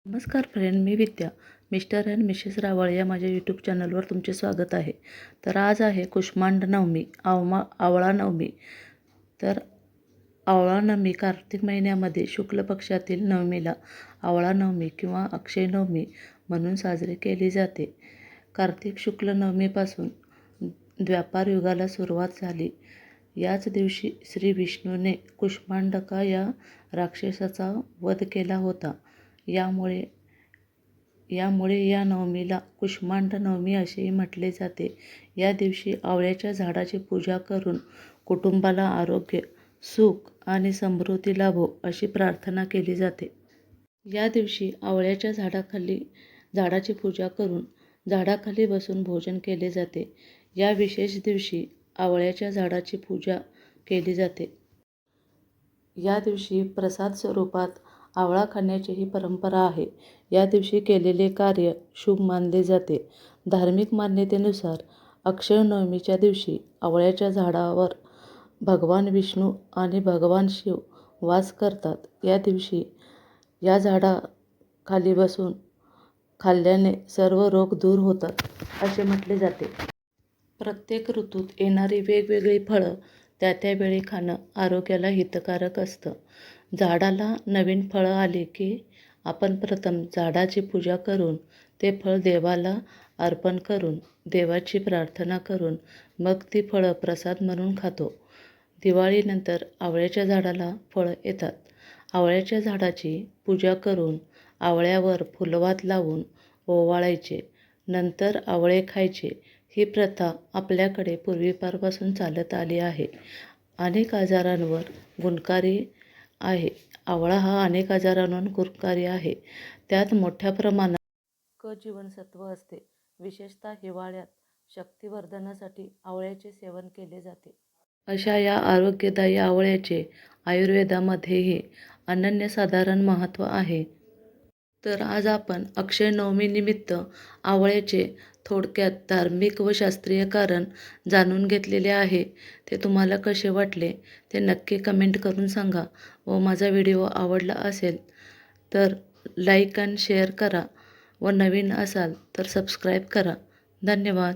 नमस्कार friend, me Vidya. Mister and Mrs Rawal या माझ्या यूट्यूब चॅनलवर तुमचे स्वागत आहे. तर आज आहे कुष्मांड नवमी, आवळा नवमी. तर आवळा नवमी कार्तिक महिन्यामध्ये शुक्ल पक्षातील नवमीला आवळा नवमी किंवा अक्षय नवमी म्हणून साजरी केली जाते. कार्तिक शुक्ल नवमीपासून द्वापार युगाला सुरुवात झाली. याच दिवशी श्री विष्णूने कुष्मांडका या राक्षसाचा वध केला होता. यामुळे या नवमीला कुष्मांड नवमी असेही म्हटले जाते. या दिवशी आवळ्याच्या झाडाची पूजा करून कुटुंबाला आरोग्य, सुख आणि समृद्धी लाभो अशी प्रार्थना केली जाते. या दिवशी आवळ्याच्या झाडाची पूजा करून झाडाखाली बसून भोजन केले जाते. या विशेष दिवशी आवळ्याच्या झाडाची पूजा केली जाते. या दिवशी प्रसाद स्वरूपात आवळा खाण्याचीही परंपरा आहे. या दिवशी केलेले कार्य शुभ मानले जाते. धार्मिक मान्यतेनुसार अक्षय नवमीच्या दिवशी आवळ्याच्या झाडावर भगवान विष्णू आणि भगवान शिव वास करतात. या दिवशी या झाडाखाली बसून खाल्ल्याने सर्व रोग दूर होतात असे म्हटले जाते. प्रत्येक ऋतूत येणारी वेगवेगळी फळं त्या त्या वेळी खाणं आरोग्याला हितकारक असतं. झाडाला नवीन फळं आली की आपण प्रथम झाडाची पूजा करून ते फळ देवाला अर्पण करून देवाची प्रार्थना करून मग ती फळं प्रसाद म्हणून खातो. दिवाळीनंतर आवळ्याच्या झाडाला फळं येतात. आवळ्याच्या झाडाची पूजा करून आवळ्यावर फुलवात लावून ओवाळायचे, नंतर आवळे खायचे. ही प्रथा आपल्याकडे पूर्वीपारपासून चालत आली आहे. अनेक आजारांवर गुणकारी आहे. आवळा हा अनेक आजारांवर गुणकारी आहे. त्यात मोठ्या प्रमाणात क जीवनसत्व असते. विशेषतः हिवाळ्यात शक्तिवर्धनासाठी आवळ्याचे सेवन केले जाते. अशा या आरोग्यदायी आवळ्याचे आयुर्वेदामध्येही अनन्यसाधारण महत्त्व आहे. तर आज आपण अक्षय नवमीनिमित्त आवळ्याचे थोडक्यात धार्मिक व शास्त्रीय कारण जाणून घेतलेले आहे. ते तुम्हाला कसे वाटले ते नक्की कमेंट करून सांगा. व माझा व्हिडिओ आवडला असेल तर लाईक आणि शेअर करा व नवीन असाल तर सबस्क्राईब करा. धन्यवाद.